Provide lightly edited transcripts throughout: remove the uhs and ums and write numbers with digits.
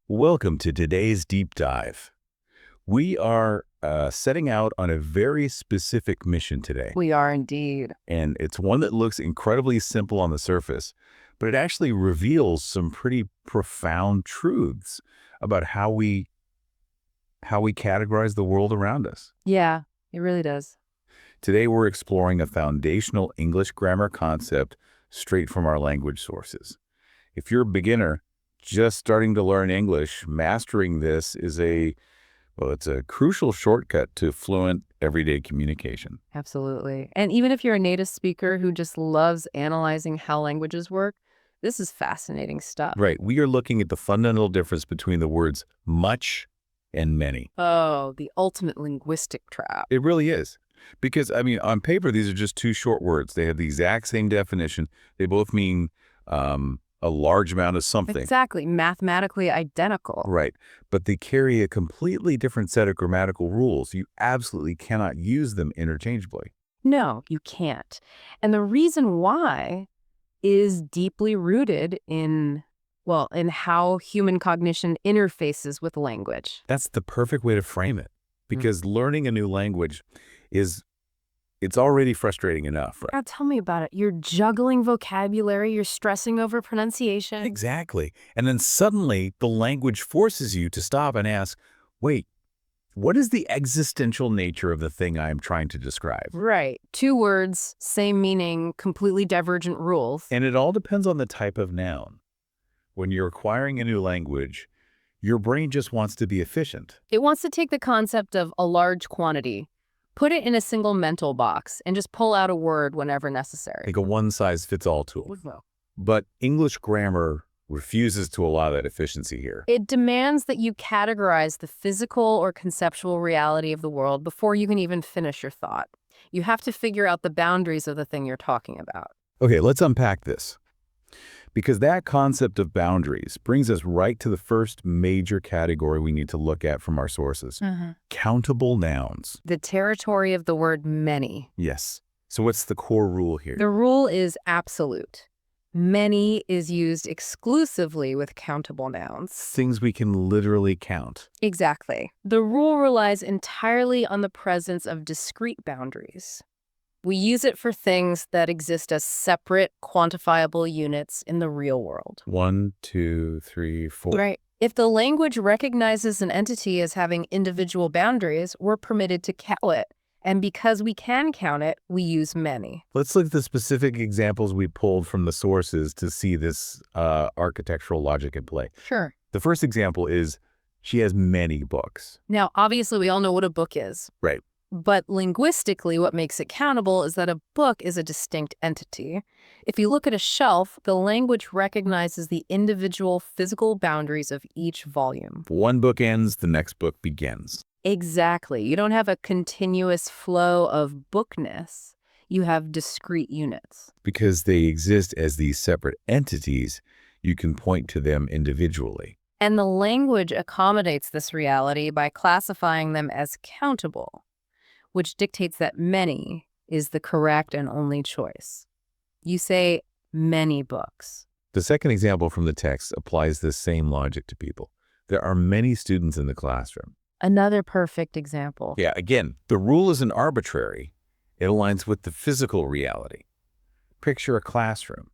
Welcome to today's deep dive. We are setting out on a very specific mission today, We are indeed. and it's one that looks incredibly simple on the surface, but it actually reveals some pretty profound truths about how we categorize the world around us. Yeah, it really does. Today, we're exploring a foundational English grammar concept straight from our language sources. If you're a beginner just starting to learn English, mastering this is it's a crucial shortcut to fluent everyday communication. Absolutely. And even if you're a native speaker who just loves analyzing how languages work, this is fascinating stuff. Right. We are looking at the fundamental difference between the words much and many. Oh, the ultimate linguistic trap. It really is. Because, on paper, these are just two short words. They have the exact same definition. They both mean a large amount of something. Exactly. Mathematically identical. Right. But they carry a completely different set of grammatical rules. You absolutely cannot use them interchangeably. No, you can't. And the reason why is deeply rooted in how human cognition interfaces with language. That's the perfect way to frame it. Because learning a new language it's already frustrating enough, right? Now tell me about it. You're juggling vocabulary, you're stressing over pronunciation. Exactly. And then suddenly the language forces you to stop and ask, wait, what is the existential nature of the thing I am trying to describe? Right. Two words, same meaning, completely divergent rules. And it all depends on the type of noun. When you're acquiring a new language, your brain just wants to be efficient. It wants to take the concept of a large quantity, put it in a single mental box, and just pull out a word whenever necessary. Like a one-size-fits-all tool. But English grammar refuses to allow that efficiency here. It demands that you categorize the physical or conceptual reality of the world before you can even finish your thought. You have to figure out the boundaries of the thing you're talking about. Okay, let's unpack this. Because that concept of boundaries brings us right to the first major category we need to look at from our sources. Countable nouns. The territory of the word many. Yes. So what's the core rule here? The rule is absolute. Many is used exclusively with countable nouns. Things we can literally count. Exactly. The rule relies entirely on the presence of discrete boundaries. We use it for things that exist as separate, quantifiable units in the real world. 1, 2, 3, 4. Right. If the language recognizes an entity as having individual boundaries, we're permitted to count it. And because we can count it, we use many. Let's look at the specific examples we pulled from the sources to see this architectural logic at play. Sure. The first example is she has many books. Now, obviously, we all know what a book is. Right. But linguistically, what makes it countable is that a book is a distinct entity. If you look at a shelf, the language recognizes the individual physical boundaries of each volume. One book ends, the next book begins. Exactly. You don't have a continuous flow of bookness. You have discrete units. Because they exist as these separate entities, you can point to them individually. And the language accommodates this reality by classifying them as countable, which dictates that many is the correct and only choice. You say many books. The second example from the text applies this same logic to people. There are many students in the classroom. Another perfect example. Yeah, again, the rule isn't arbitrary. It aligns with the physical reality. Picture a classroom.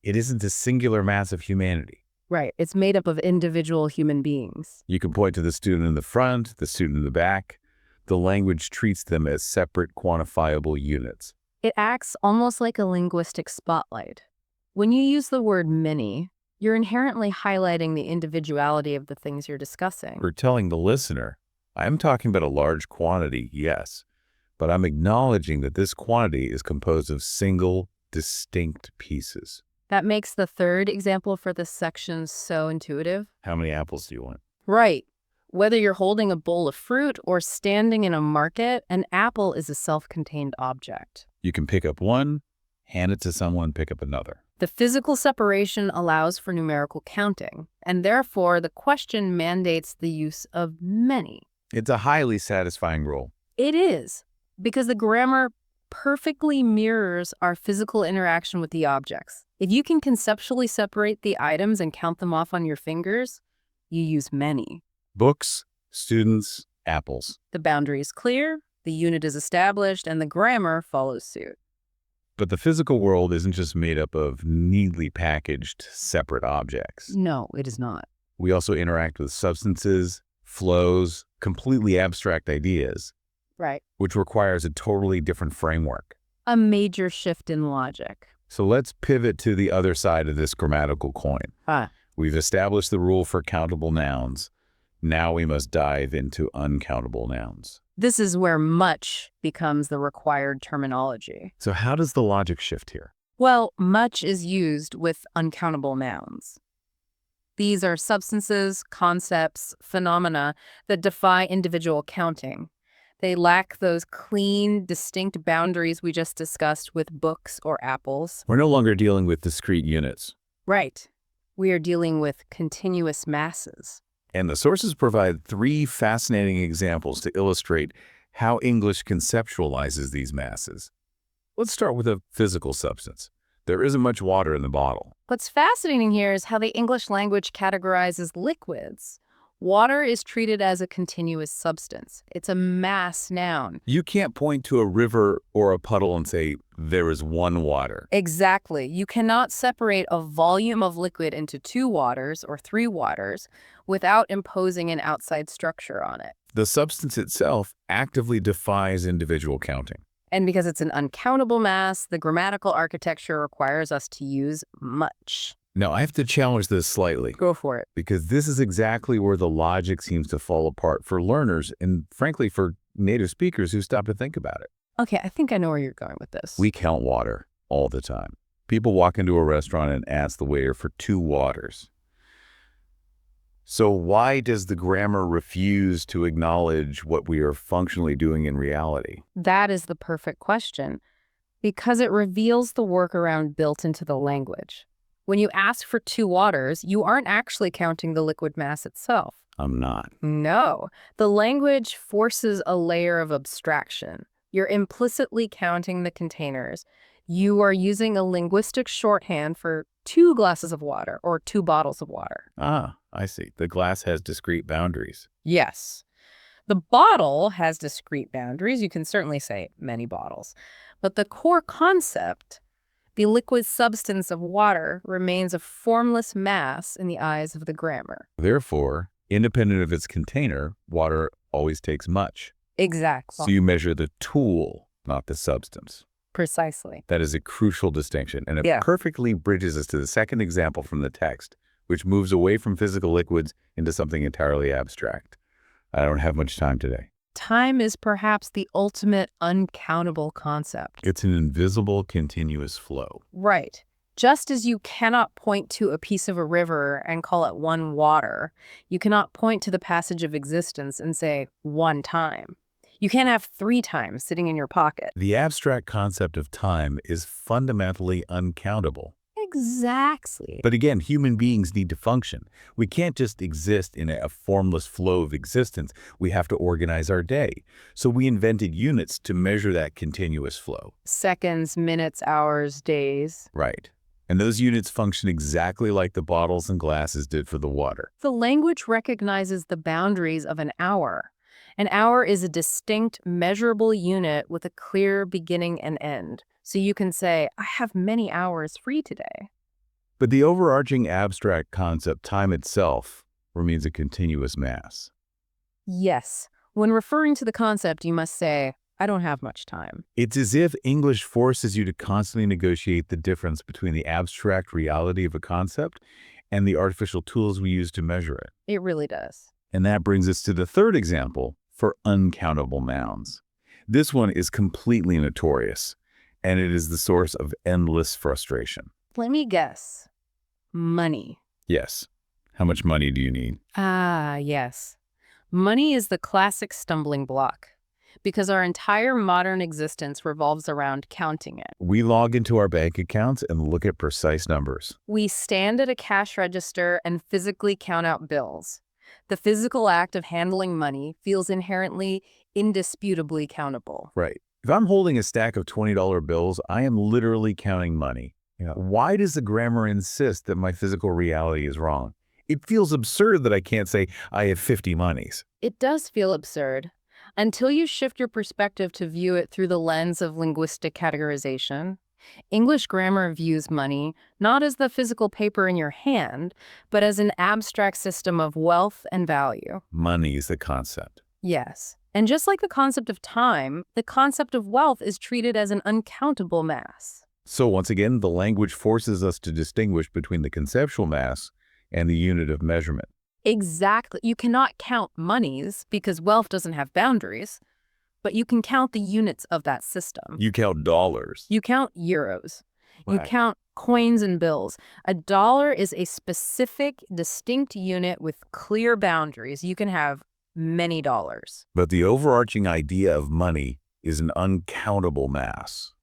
It isn't a singular mass of humanity. Right. It's made up of individual human beings. You can point to the student in the front, the student in the back. The language treats them as separate quantifiable units. It acts almost like a linguistic spotlight. When you use the word many, you're inherently highlighting the individuality of the things you're discussing. We're telling the listener, I'm talking about a large quantity, yes, but I'm acknowledging that this quantity is composed of single, distinct pieces. That makes the third example for this section so intuitive. How many apples do you want? Right. Whether you're holding a bowl of fruit or standing in a market, an apple is a self-contained object. You can pick up one, hand it to someone, pick up another. The physical separation allows for numerical counting, and therefore the question mandates the use of many. It's a highly satisfying rule. It is. Because the grammar perfectly mirrors our physical interaction with the objects. If you can conceptually separate the items and count them off on your fingers, you use many. Books, students, apples. The boundary is clear, the unit is established, and the grammar follows suit. But the physical world isn't just made up of neatly packaged, separate objects. No, it is not. We also interact with substances, flows, completely abstract ideas, Right. which requires a totally different framework. A major shift in logic. So let's pivot to the other side of this grammatical coin. We've established the rule for countable nouns. Now we must dive into uncountable nouns. This is where much becomes the required terminology. So how does the logic shift here? Well, much is used with uncountable nouns. These are substances, concepts, phenomena that defy individual counting. They lack those clean, distinct boundaries we just discussed with books or apples. We're no longer dealing with discrete units. Right. We are dealing with continuous masses. And the sources provide 3 fascinating examples to illustrate how English conceptualizes these masses. Let's start with a physical substance. There isn't much water in the bottle. What's fascinating here is how the English language categorizes liquids. Water is treated as a continuous substance. It's a mass noun. You can't point to a river or a puddle and say, there is one water. Exactly. You cannot separate a volume of liquid into 2 waters or 3 waters without imposing an outside structure on it. The substance itself actively defies individual counting. And because it's an uncountable mass, the grammatical architecture requires us to use much. Now, I have to challenge this slightly, Go for it. because this is exactly where the logic seems to fall apart for learners and, frankly, for native speakers who stop to think about it. Okay, I think I know where you're going with this. We count water all the time. People walk into a restaurant and ask the waiter for 2 waters. So why does the grammar refuse to acknowledge what we are functionally doing in reality? That is the perfect question, because it reveals the workaround built into the language. When you ask for 2 waters, you aren't actually counting the liquid mass itself. I'm not. No, the language forces a layer of abstraction. You're implicitly counting the containers. You are using a linguistic shorthand for 2 glasses of water or 2 bottles of water. Ah, I see. The glass has discrete boundaries. Yes. The bottle has discrete boundaries. You can certainly say many bottles. But the core concept, the liquid substance of water, remains a formless mass in the eyes of the grammar. Therefore, independent of its container, water always takes much. Exactly. So you measure the tool, not the substance. Precisely. That is a crucial distinction, and it Yeah. perfectly bridges us to the second example from the text, which moves away from physical liquids into something entirely abstract. I don't have much time today. Time is perhaps the ultimate uncountable concept. It's an invisible, continuous flow. Right. Just as you cannot point to a piece of a river and call it one water, you cannot point to the passage of existence and say one time. You can't have 3 times sitting in your pocket. The abstract concept of time is fundamentally uncountable. Exactly. But again, human beings need to function. We can't just exist in a formless flow of existence. We have to organize our day. So we invented units to measure that continuous flow. Seconds, minutes, hours, days. Right. And those units function exactly like the bottles and glasses did for the water. The language recognizes the boundaries of an hour. An hour is a distinct, measurable unit with a clear beginning and end. So you can say, I have many hours free today. But the overarching abstract concept, time itself, remains a continuous mass. Yes. When referring to the concept, you must say, I don't have much time. It's as if English forces you to constantly negotiate the difference between the abstract reality of a concept and the artificial tools we use to measure it. It really does. And that brings us to the third example for uncountable nouns. This one is completely notorious, and it is the source of endless frustration. Let me guess. Money. Yes. How much money do you need? Ah, yes. Money is the classic stumbling block because our entire modern existence revolves around counting it. We log into our bank accounts and look at precise numbers. We stand at a cash register and physically count out bills. The physical act of handling money feels inherently, indisputably countable. Right. If I'm holding a stack of $20 bills, I am literally counting money. Yeah. Why does the grammar insist that my physical reality is wrong? It feels absurd that I can't say I have 50 monies. It does feel absurd until you shift your perspective to view it through the lens of linguistic categorization. English grammar views money not as the physical paper in your hand, but as an abstract system of wealth and value. Money is the concept. Yes. And just like the concept of time, the concept of wealth is treated as an uncountable mass. So once again, the language forces us to distinguish between the conceptual mass and the unit of measurement. Exactly. You cannot count monies because wealth doesn't have boundaries, but you can count the units of that system. You count dollars. You count euros. You Right. count coins and bills. A dollar is a specific, distinct unit with clear boundaries. You can have many dollars. But the overarching idea of money is an uncountable mass.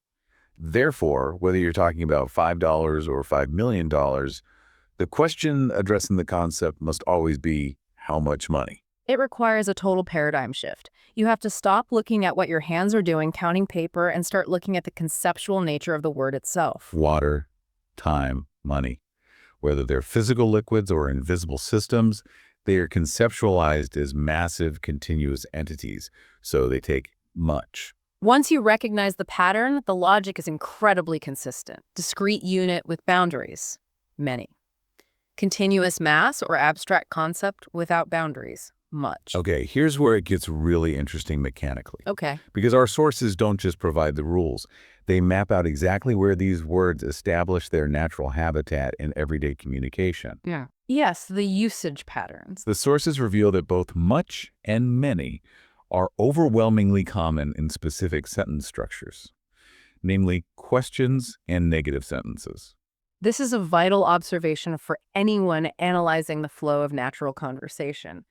Therefore, whether you're talking about $5 or $5 million, the question addressing the concept must always be how much money? It requires a total paradigm shift. You have to stop looking at what your hands are doing, counting paper, and start looking at the conceptual nature of the word itself. Water, time, money. Whether they're physical liquids or invisible systems, they are conceptualized as massive, continuous entities, so they take much. Once you recognize the pattern, the logic is incredibly consistent. Discrete unit with boundaries. Many. Continuous mass or abstract concept without boundaries. Much. Okay, here's where it gets really interesting mechanically. Okay. Because our sources don't just provide the rules. They map out exactly where these words establish their natural habitat in everyday communication. Yeah. Yes, the usage patterns. The sources reveal that both much and many are overwhelmingly common in specific sentence structures, namely questions and negative sentences. This is a vital observation for anyone analyzing the flow of natural conversation.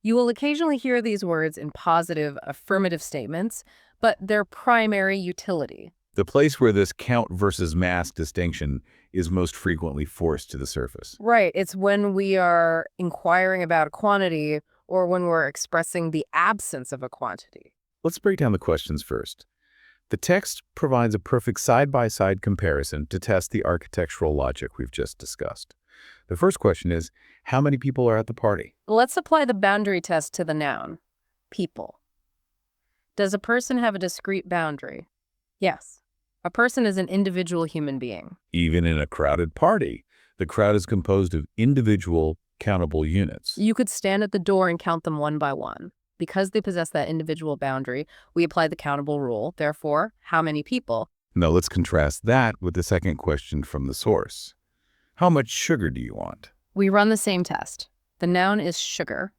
You will occasionally hear these words in positive, affirmative statements, but their primary utility. The place where this count versus mass distinction is most frequently forced to the surface. Right. It's when we are inquiring about a quantity or when we're expressing the absence of a quantity. Let's break down the questions first. The text provides a perfect side-by-side comparison to test the architectural logic we've just discussed. The first question is, how many people are at the party? Let's apply the boundary test to the noun, people. Does a person have a discrete boundary? Yes. A person is an individual human being. Even in a crowded party, the crowd is composed of individual, countable units. You could stand at the door and count them one by one. Because they possess that individual boundary, we apply the countable rule. Therefore, how many people? Now let's contrast that with the second question from the source. How much sugar do you want? We run the same test. The noun is sugar.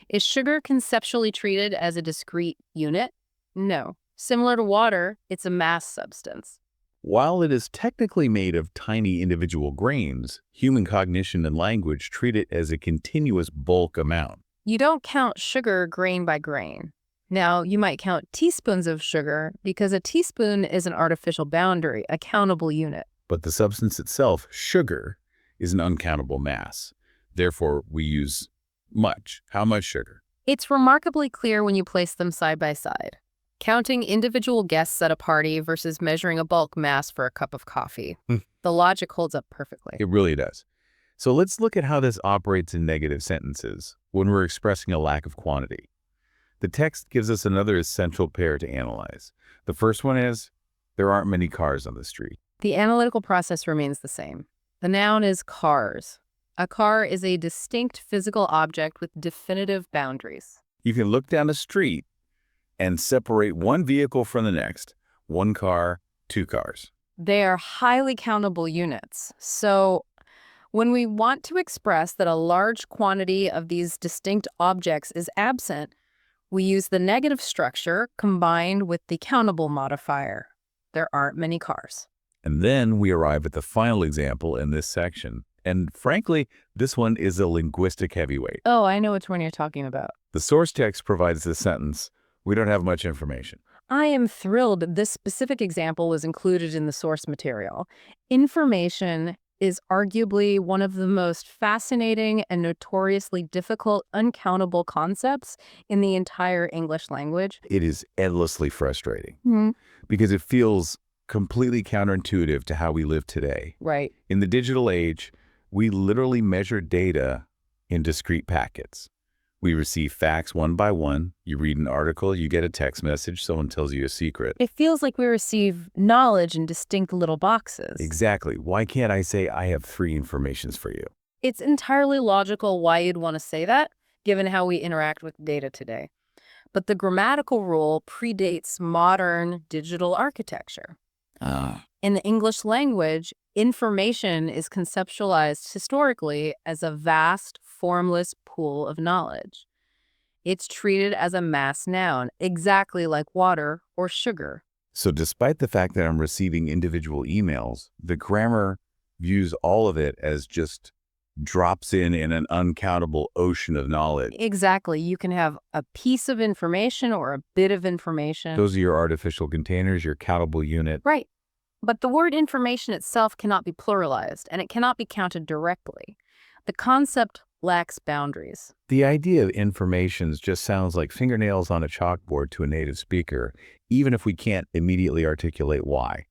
Is sugar conceptually treated as a discrete unit? No. Similar to water, it's a mass substance. While it is technically made of tiny individual grains, human cognition and language treat it as a continuous bulk amount. You don't count sugar grain by grain. Now, you might count teaspoons of sugar because a teaspoon is an artificial boundary, a countable unit. But the substance itself, sugar, is an uncountable mass. Therefore, we use much. How much sugar? It's remarkably clear when you place them side by side. Counting individual guests at a party versus measuring a bulk mass for a cup of coffee. The logic holds up perfectly. It really does. So let's look at how this operates in negative sentences when we're expressing a lack of quantity. The text gives us another essential pair to analyze. The first one is, there aren't many cars on the street. The analytical process remains the same. The noun is cars. A car is a distinct physical object with definitive boundaries. You can look down a street and separate one vehicle from the next. One car, two cars. They are highly countable units. So when we want to express that a large quantity of these distinct objects is absent, we use the negative structure combined with the countable modifier. There aren't many cars. And then we arrive at the final example in this section. And frankly, this one is a linguistic heavyweight. Oh, I know which one you're talking about. The source text provides the sentence, we don't have much information. I am thrilled this specific example was included in the source material. Information is arguably one of the most fascinating and notoriously difficult uncountable concepts in the entire English language. It is endlessly frustrating Mhm. because it feels completely counterintuitive to how we live today. Right. In the digital age, we literally measure data in discrete packets. We receive facts one by one. You read an article, you get a text message, someone tells you a secret. It feels like we receive knowledge in distinct little boxes. Exactly. Why can't I say I have 3 informations for you? It's entirely logical why you'd want to say that, given how we interact with data today. But the grammatical rule predates modern digital architecture. In the English language, information is conceptualized historically as a vast, formless pool of knowledge. It's treated as a mass noun, exactly like water or sugar. So despite the fact that I'm receiving individual emails, the grammar views all of it as just drops in an uncountable ocean of knowledge. Exactly. You can have a piece of information or a bit of information. Those are your artificial containers, your countable unit. Right. But the word information itself cannot be pluralized, and it cannot be counted directly. The concept lacks boundaries. The idea of informations just sounds like fingernails on a chalkboard to a native speaker, even if we can't immediately articulate why.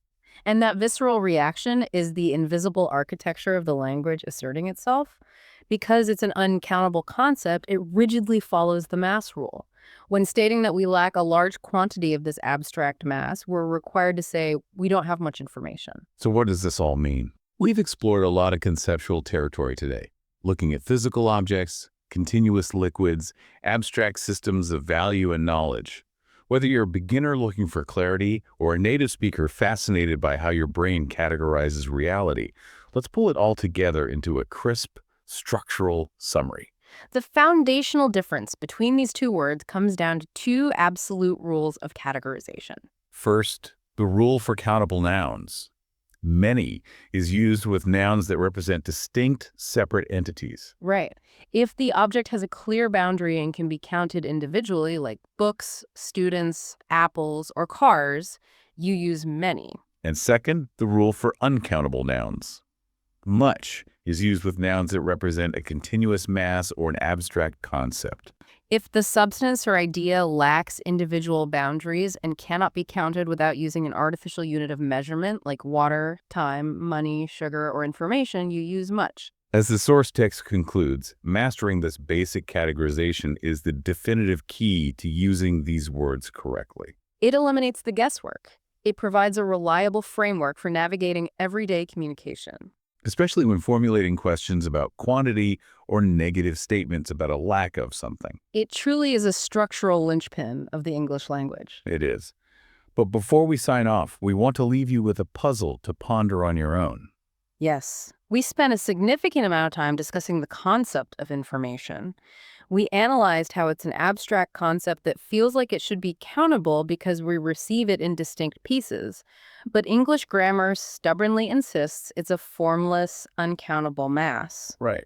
And that visceral reaction is the invisible architecture of the language asserting itself. Because it's an uncountable concept, it rigidly follows the mass rule. When stating that we lack a large quantity of this abstract mass, we're required to say we don't have much information. So what does this all mean? We've explored a lot of conceptual territory today, looking at physical objects, continuous liquids, abstract systems of value and knowledge. Whether you're a beginner looking for clarity or a native speaker fascinated by how your brain categorizes reality, let's pull it all together into a crisp, structural summary. The foundational difference between these two words comes down to 2 absolute rules of categorization. First, the rule for countable nouns. Many is used with nouns that represent distinct, separate entities. Right. If the object has a clear boundary and can be counted individually, like books, students, apples, or cars, you use many. And second, the rule for uncountable nouns. Much is used with nouns that represent a continuous mass or an abstract concept. If the substance or idea lacks individual boundaries and cannot be counted without using an artificial unit of measurement like water, time, money, sugar, or information, you use much. As the source text concludes, mastering this basic categorization is the definitive key to using these words correctly. It eliminates the guesswork. It provides a reliable framework for navigating everyday communication. Especially when formulating questions about quantity or negative statements about a lack of something. It truly is a structural linchpin of the English language. It is. But before we sign off, we want to leave you with a puzzle to ponder on your own. Yes, we spent a significant amount of time discussing the concept of information. We analyzed how it's an abstract concept that feels like it should be countable because we receive it in distinct pieces. But English grammar stubbornly insists it's a formless, uncountable mass. Right.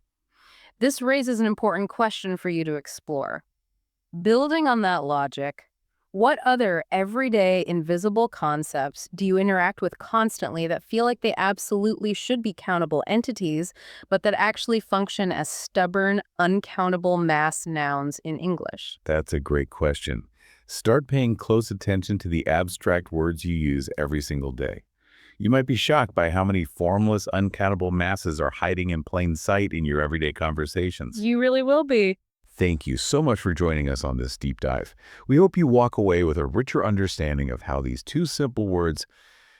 This raises an important question for you to explore. Building on that logic, what other everyday invisible concepts do you interact with constantly that feel like they absolutely should be countable entities, but that actually function as stubborn, uncountable mass nouns in English? That's a great question. Start paying close attention to the abstract words you use every single day. You might be shocked by how many formless, uncountable masses are hiding in plain sight in your everyday conversations. You really will be. Thank you so much for joining us on this deep dive. We hope you walk away with a richer understanding of how these 2 simple words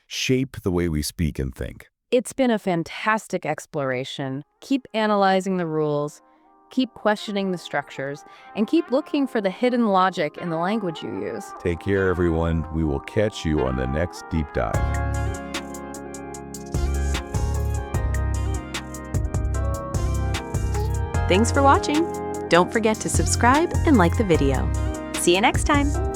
shape the way we speak and think. It's been a fantastic exploration. Keep analyzing the rules, keep questioning the structures, and keep looking for the hidden logic in the language you use. Take care, everyone. We will catch you on the next deep dive. Thanks for watching. Don't forget to subscribe and like the video. See you next time.